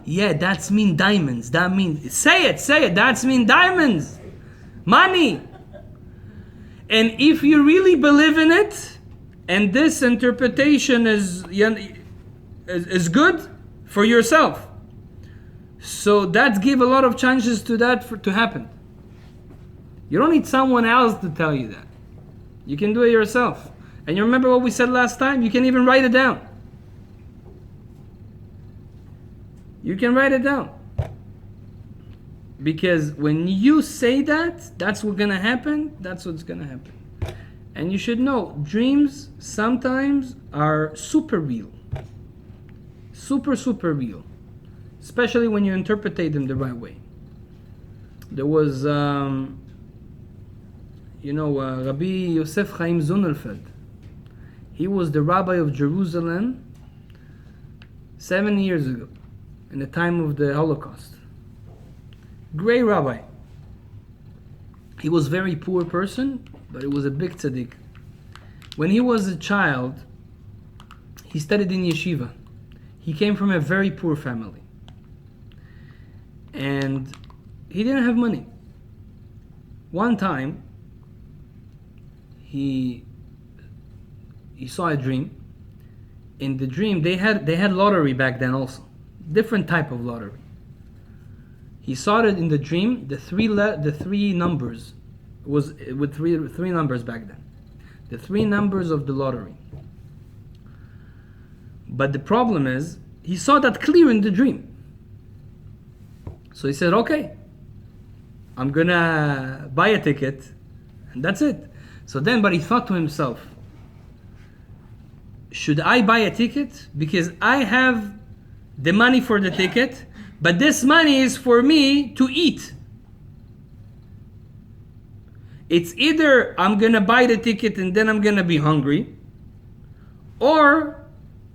Yeah, that's mean diamonds. That means, say it, that's mean diamonds. Money. And if you really believe in it, and this interpretation is good for yourself, so that give a lot of chances to that to happen. You don't need someone else to tell you that. You can do it yourself. And you remember what we said last time? You can even write it down. You can write it down. Because when you say that, that's what's going to happen. That's what's going to happen. And you should know, dreams sometimes are super real. Super real. Especially when you interpret them the right way. There was, Rabbi Yosef Chaim Zunelfeld. He was the rabbi of Jerusalem 7 years ago, in the time of the Holocaust. Great rabbi. He was a very poor person, but he was a big tzaddik. When he was a child, he studied in yeshiva. He came from a very poor family. And he didn't have money. One time, he saw a dream. In the dream, they had lottery back then also. Different type of lottery. He saw it in the dream. The three numbers was with three numbers back then. The three numbers of the lottery. But the problem is, he saw that clear in the dream. So he said, okay, I'm gonna buy a ticket, and that's it. So then, but he thought to himself, should I buy a ticket? Because I have the money for the ticket, but this money is for me to eat. It's either I'm gonna buy the ticket and then I'm gonna be hungry, or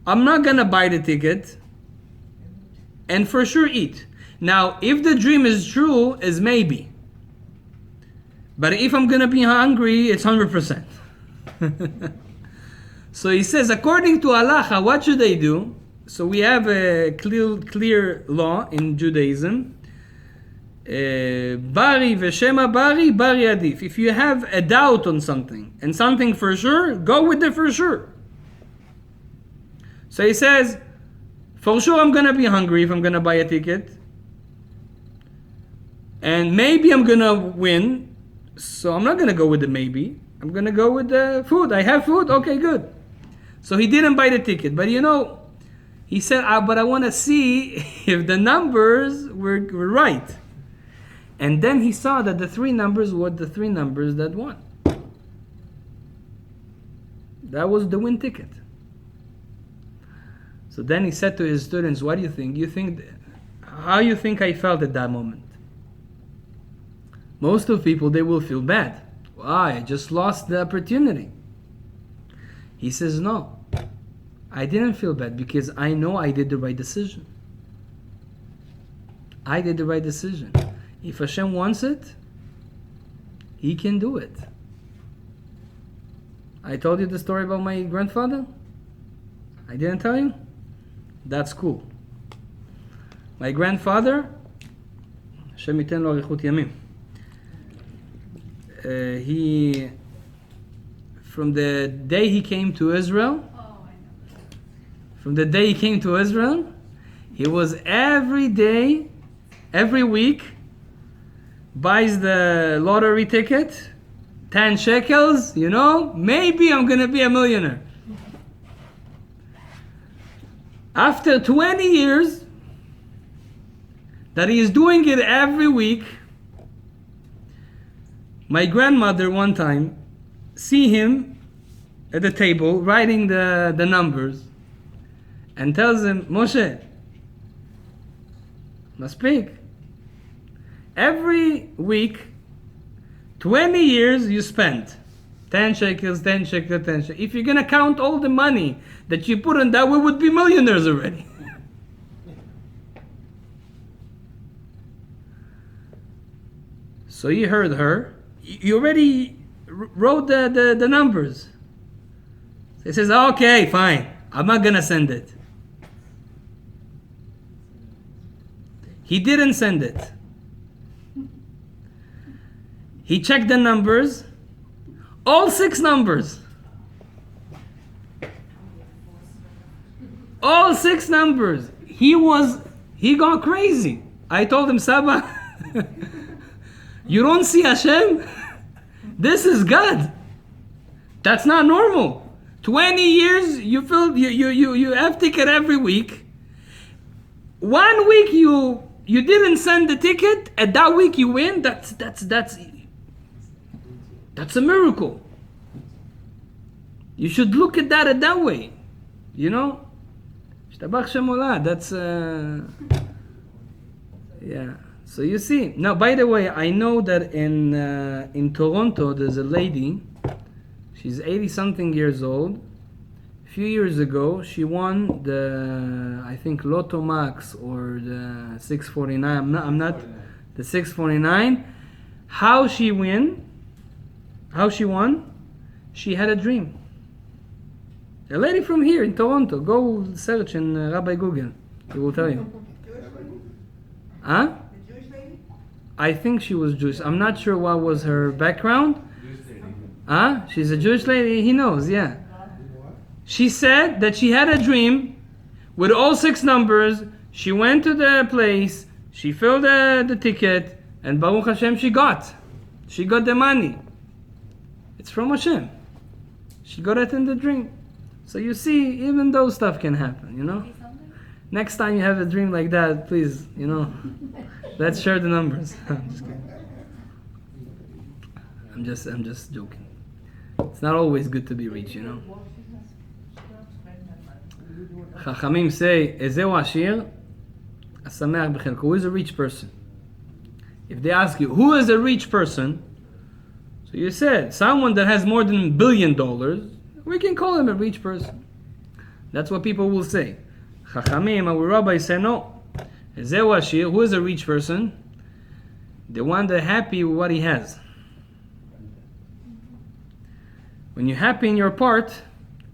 I'm not gonna buy the ticket and for sure eat. Now, if the dream is true, is maybe. But if I'm gonna be hungry, it's 100%. So he says, according to halacha, what should I do? So we have a clear law in Judaism. Bari v'shema bari, bari adif. If you have a doubt on something and something for sure, go with the for sure. So he says, for sure I'm gonna be hungry if I'm gonna buy a ticket. And maybe I'm gonna win. So I'm not gonna go with the maybe. I'm gonna go with the food. I have food, okay, good. So he didn't buy the ticket. But he said, but I want to see if the numbers were right. And then he saw that the three numbers were the three numbers that won. That was the win ticket. So then he said to his students, what do you think? How you think I felt at that moment? Most of people, they will feel bad. Why? I just lost the opportunity. He says, no, I didn't feel bad because I know I did the right decision. I did the right decision. If Hashem wants it, He can do it. I told you the story about my grandfather? I didn't tell you? That's cool. My grandfather, Hashem yiten lo arichut yamim. He, from the day he came to Israel, he was every day, every week, buys the lottery ticket, 10 shekels, maybe I'm gonna be a millionaire. After 20 years that he is doing it every week, my grandmother one time see him at the table writing the numbers and tells him, Moshe, Maspik, every week, 20 years you spent 10 shekels, 10 shekels, 10 shekels. If you're going to count all the money that you put in that, we would be millionaires already. So you heard her. You already wrote the numbers. He says, okay, fine. I'm not going to send it. He didn't send it. He checked the numbers. All 6 numbers. All 6 numbers. He got crazy. I told him, Saba, you don't see Hashem? This is God. That's not normal. 20 years, you have ticket every week. 1 week you didn't send the ticket, and that week you win. That's a miracle. You should look at that way. You know? That's yeah. So you see. Now, by the way, I know that in Toronto there's a lady. She's 80 something years old. A few years ago, she won the, I think, Lotto Max or the 649. I'm not the 649. How she won? She had a dream. A lady from here in Toronto. Go search in Rabbi Google. It will tell you. Huh? The Jewish lady? I think she was Jewish. I'm not sure what was her background. Huh? She's a Jewish lady. He knows, yeah. She said that she had a dream with all 6 numbers. She went to the place. She filled the ticket. And Baruch Hashem, she got the money. It's from Hashem. She got it in the dream. So you see, even those stuff can happen, you know? Next time you have a dream like that, please, you know, let's share the numbers. I'm just joking. It's not always good to be rich, you know? Chachamim say, Ezeu Ashir, Asameach B'chelko. Who is a rich person? If they ask you, who is a rich person? So you said, someone that has more than $1 billion, we can call him a rich person. That's what people will say. Chachamim, our rabbis say, no. Ezeu Ashir, who is a rich person? The one that is happy with what he has. When you're happy in your part,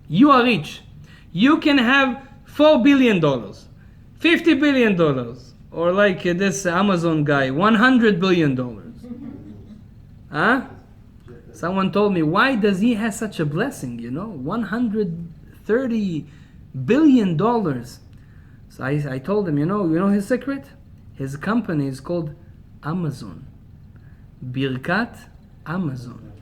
you are rich. You can have $4 billion, $50 billion, or like this Amazon guy, $100 billion. Huh? Someone told me, why does he have such a blessing, you know? $130 billion. So I told him, you know his secret? His company is called Amazon. Birkat Amazon.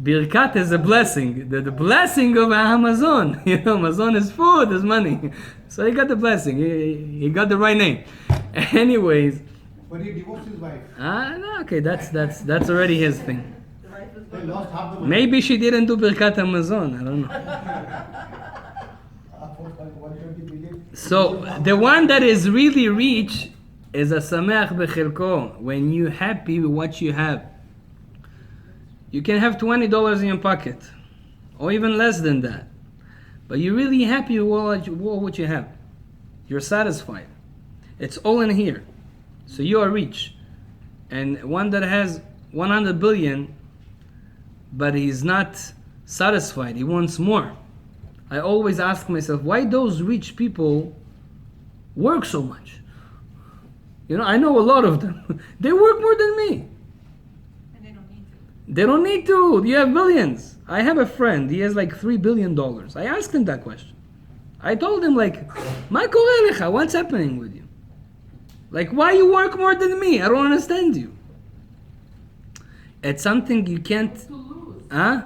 Birkat is a blessing. The blessing of Amazon. You know, Amazon is food, is money. So he got the blessing. He got the right name. Anyways. But he divorced his wife. No, okay, that's already his thing. They lost half the money. Maybe she didn't do Birkat Amazon. I don't know. 120 billion. So the one that is really rich is a sameach b'chelko. When you're happy with what you have. You can have $20 in your pocket, or even less than that. But you're really happy with what you have. You're satisfied. It's all in here. So you are rich. And one that has 100 billion, but he's not satisfied. He wants more. I always ask myself, why those rich people work so much? You know, I know a lot of them. They work more than me. They don't need to. You have billions. I have a friend. He has like $3 billion. I asked him that question. I told him like, "Ma koreh lecha? What's happening with you? Like, why you work more than me? I don't understand you." It's something you can't. Huh?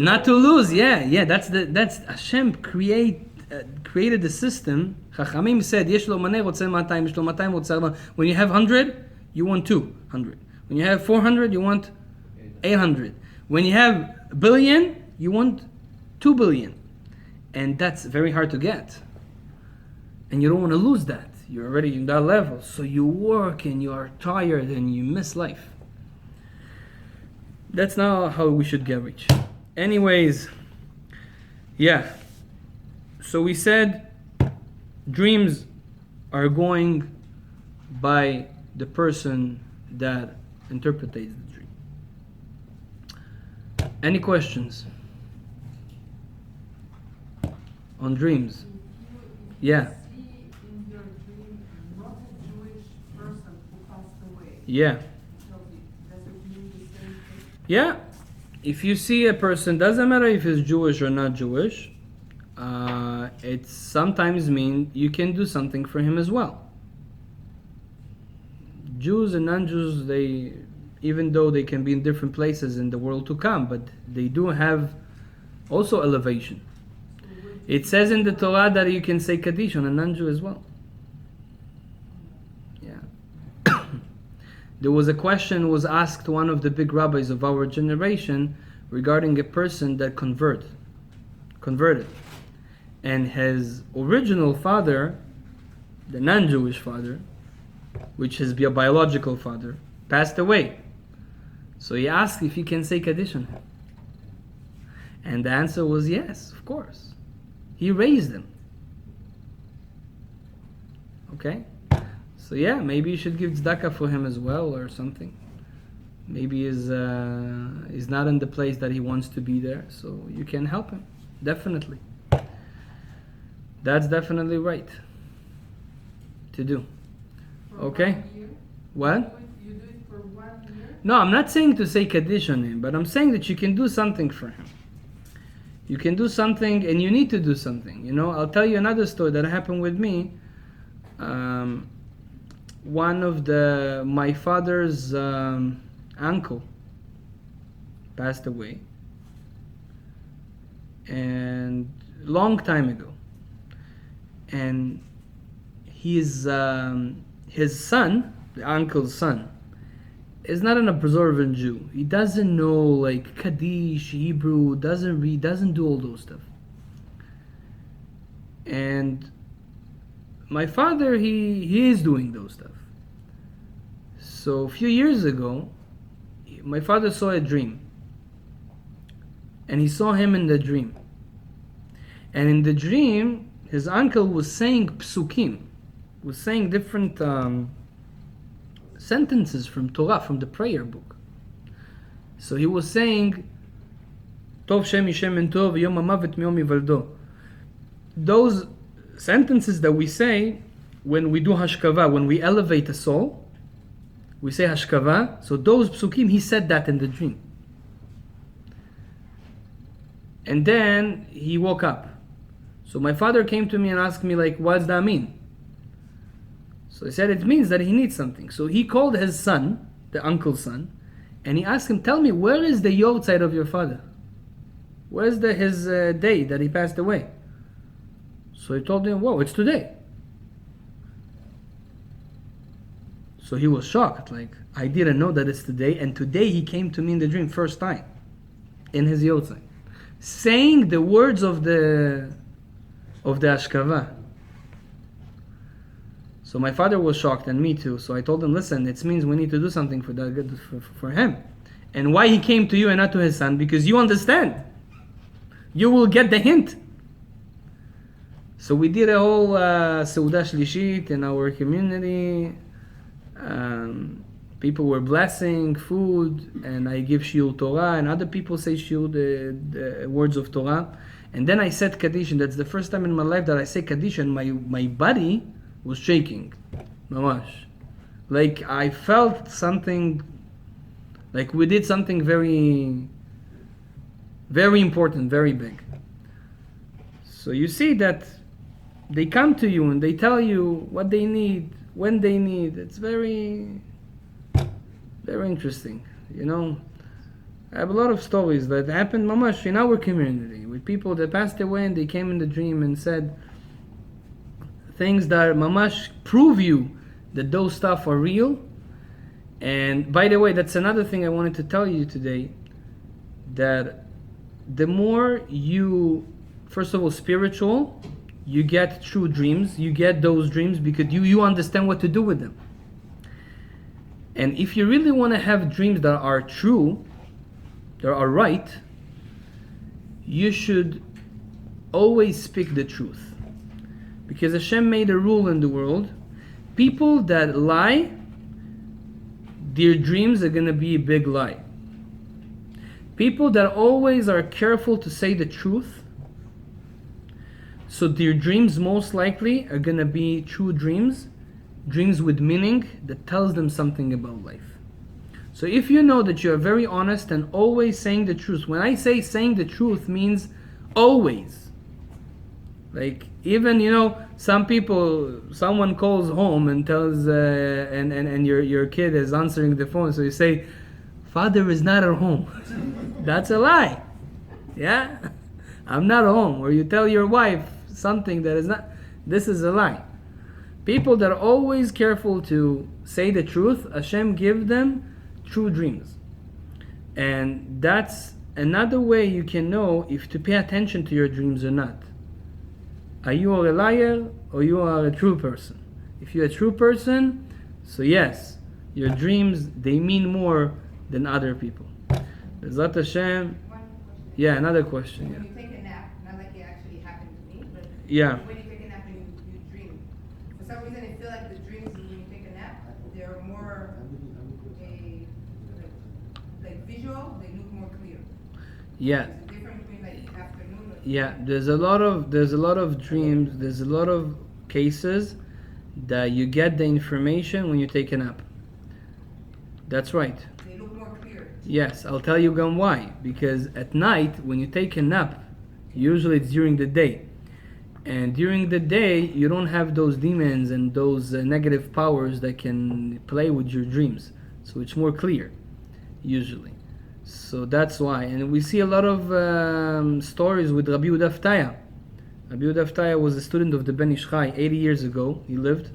Not to lose. Yeah. That's Hashem created the system. Chachamim said, "Yesh lo maneh rotzeh 200, yesh lo 200 rotzeh 400." When you have 100, you want 200. When you have 400, you want 800. When you have a billion, you want 2 billion. And that's very hard to get. And you don't want to lose that. You're already in that level. So you work and you are tired and you miss life. That's not how we should get rich. Anyways, yeah. So we said dreams are going by the person that interprets the dream. Any questions on dreams? Yeah. See in your dream not a Jewish person who passed away. Yeah. Does it mean the same thing? Yeah. If you see a person, doesn't matter if he's Jewish or not Jewish, it sometimes means you can do something for him as well. Jews and non-Jews, they, even though they can be in different places in the world to come, but they do have also elevation. It says in the Torah that you can say Kaddish on a non-Jew as well. Yeah. There was a question was asked to one of the big rabbis of our generation regarding a person that converted. And his original father, the non-Jewish father, which is your biological father, passed away. So he asked if he can say Kaddish on him. And the answer was yes, of course. He raised him. Okay? So yeah, maybe you should give tzedakah for him as well or something. Maybe he's not in the place that he wants to be there, so you can help him. Definitely. That's definitely right to do. For Okay? 1 year? What? You do it for 1 year? No, I'm not saying to say Kaddish on him, but I'm saying that you can do something for him. You can do something and you need to do something. You know, I'll tell you another story that happened with me. One of my father's uncle passed away, and long time ago. And his son, the uncle's son, is not an observant Jew. He doesn't know like Kaddish, Hebrew, doesn't read, doesn't do all those stuff. And my father, he is doing those stuff. So a few years ago, my father saw a dream. And he saw him in the dream. And in the dream, his uncle was saying psukim, was saying different sentences from Torah, from the prayer book. So he was saying, Tov Shem Ishem and Tov Yom HaMavet Miyom Yivaldo. Those sentences that we say when we do hashkava, when we elevate a soul, we say hashkava. So those psukim, he said that in the dream. And then he woke up. So my father came to me and asked me, like, what does that mean? So I said, it means that he needs something. So he called his son, the uncle's son, and he asked him, tell me, where is the yortzeit of your father? Where's his day that he passed away? So he told him, whoa, it's today. So he was shocked, like, I didn't know that it's today, and today he came to me in the dream first time, in his yortzeit, saying the words of the Ashkava. So my father was shocked, and me too. So I told him, listen, it means we need to do something for him. And why he came to you and not to his son? Because you understand. You will get the hint. So we did a whole Seudah Shlishit in our community. People were blessing food, and I give Shiur Torah, and other people say Shiur, the words of Torah. And then I said Kaddish, and that's the first time in my life that I say Kaddish, and my body was shaking. Mamash. Like I felt something, like we did something very, very important, very big. So you see that they come to you and they tell you what they need, when they need. It's very, very interesting, you know. I have a lot of stories that happened mamash in our community with people that passed away and they came in the dream and said things that mamash prove you that those stuff are real. And by the way, that's another thing I wanted to tell you today, that the more you, first of all, spiritual, you get true dreams. You get those dreams because you understand what to do with them. And if you really want to have dreams that are true, that are right, you should always speak the truth. Because Hashem made a rule in the world. People that lie, their dreams are going to be a big lie. People that always are careful to say the truth, so their dreams most likely are going to be true dreams, dreams with meaning that tells them something about life. So if you know that you are very honest and always saying the truth, when I say saying the truth means always. Like even, some people, someone calls home and tells, and your kid is answering the phone, so you say, "Father is not at home." That's a lie. Yeah? I'm not home. Or you tell your wife something that is not, this is a lie. People that are always careful to say the truth, Hashem give them true dreams. And that's another way you can know if to pay attention to your dreams or not. Are you a liar or you are a true person? If you're a true person, so yes, your dreams, they mean more than other people. Bezrat Hashem. One question. Yeah, another question. When Yeah. you take a nap, not like it actually happened to me, but Yeah. when you take a nap and you dream, for some reason I feel like the dreams when you take a nap, they're more like visual, they look more clear. Yeah. There's a difference between like afternoon or Yeah, there's a lot of dreams, there's a lot of cases that you get the information when you take a nap. That's right. they look more clear. Yes, I'll tell you again why. Because at night, when you take a nap, usually it's during the day. And during the day, you don't have those demons and those negative powers that can play with your dreams. So it's more clear, usually. So that's why. And we see a lot of stories with Rabbi Udaftaya. Rabbi Udaftaya was a student of the Ben Ish Chai 80 years ago. He lived.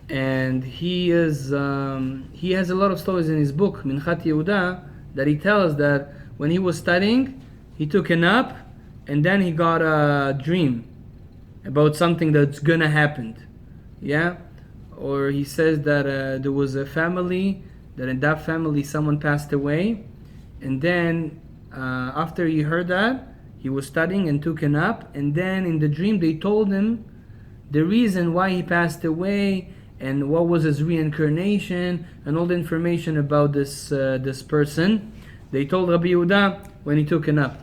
And he has a lot of stories in his book, Minchat Yehuda, that he tells that when he was studying, he took a nap, and then he got a dream about something that's gonna happen. Yeah? Or he says that there was a family, that in that family someone passed away, and then after he heard that, he was studying and took a nap, and then in the dream they told him the reason why he passed away, and what was his reincarnation, and all the information about this person. They told Rabbi Yehuda when he took a nap.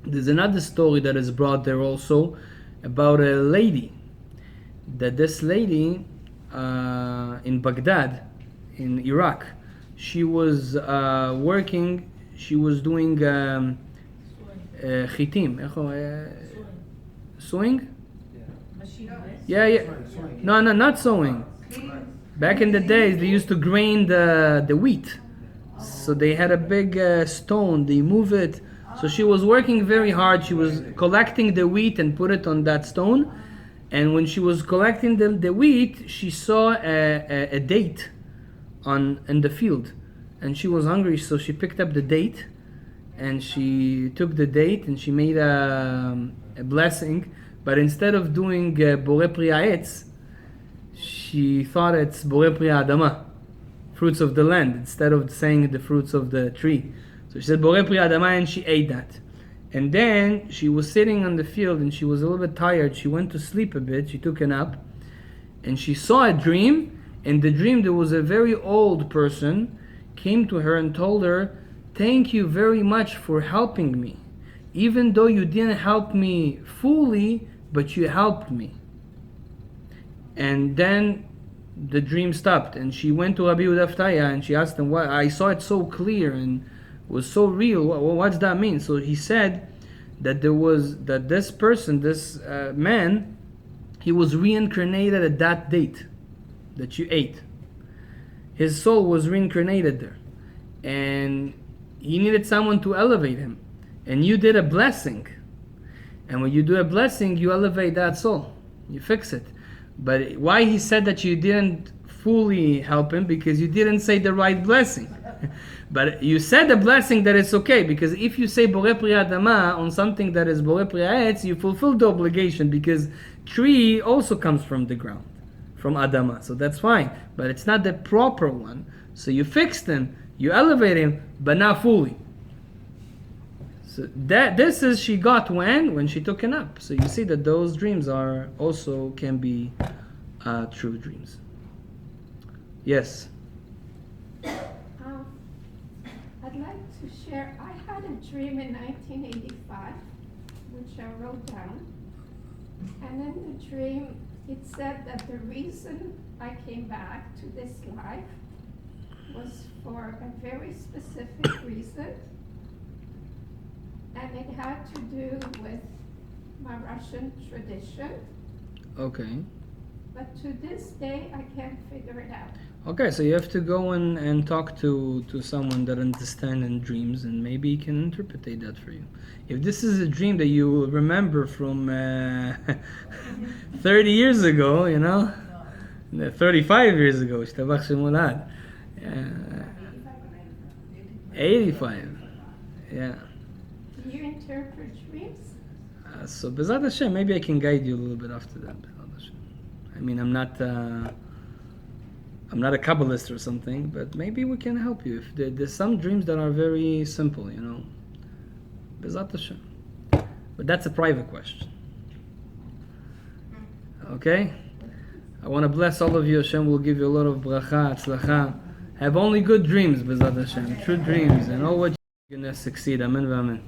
There's another story that is brought there also about a lady. That this lady in Baghdad, in Iraq, she was working. She was doing chitim, sewing. Yeah. No, not sewing. Back in the days, they used to grain the wheat. So they had a big stone, they move it. So she was working very hard. She was collecting the wheat and put it on that stone. And when she was collecting the wheat, she saw a date in the field. And she was hungry, so she picked up the date. And she took the date and she made a blessing. But instead of doing Borei Pri Ha'etz, she thought it's Borei Pri Ha'adama, fruits of the land, instead of saying the fruits of the tree. So she said Borei Pri Ha'adama, and she ate that. And then she was sitting on the field and she was a little bit tired. She went to sleep a bit. She took a nap. And she saw a dream. In the dream there was a very old person came to her and told her, "Thank you very much for helping me. Even though you didn't help me fully, but you helped me." And then the dream stopped, and she went to Rabbi Udaftaya and she asked him, "Why? I saw it so clear and was so real. What's that mean?" So he said that this person, this man, he was reincarnated at that date that you ate. His soul was reincarnated there, and he needed someone to elevate him. And you did a blessing. And when you do a blessing, you elevate that soul. You fix it. But why he said that you didn't fully help him? Because you didn't say the right blessing. But you said the blessing that it's okay, because if you say Borei Pri Adama on something that is Borei Pri Ha'etz, you fulfill the obligation, because tree also comes from the ground, from Adama. So that's fine. But it's not the proper one. So you fixed him, you elevate him, but not fully. So this is she got when she took a nap. So you see that those dreams are also can be true dreams. Yes. I'd like to share. I had a dream in 1985, which I wrote down. And in the dream, it said that the reason I came back to this life was for a very specific reason. And it had to do with my Russian tradition. Okay. But to this day, I can't figure it out. Okay, so you have to go and talk to someone that understands in dreams, and maybe he can interpret that for you. If this is a dream that you remember from 30 years ago, 35 years ago, 85, yeah. Do you interpret dreams? So Bezat Hashem, maybe I can guide you a little bit after that. I mean, I'm not a Kabbalist or something, but maybe we can help you. If there's some dreams that are very simple, Bezat Hashem. But that's a private question. Okay? I want to bless all of you. Hashem will give you a lot of bracha, atzlacha. Have only good dreams, Bezat Hashem. True dreams. And all what you're going to succeed. Amen v'amen.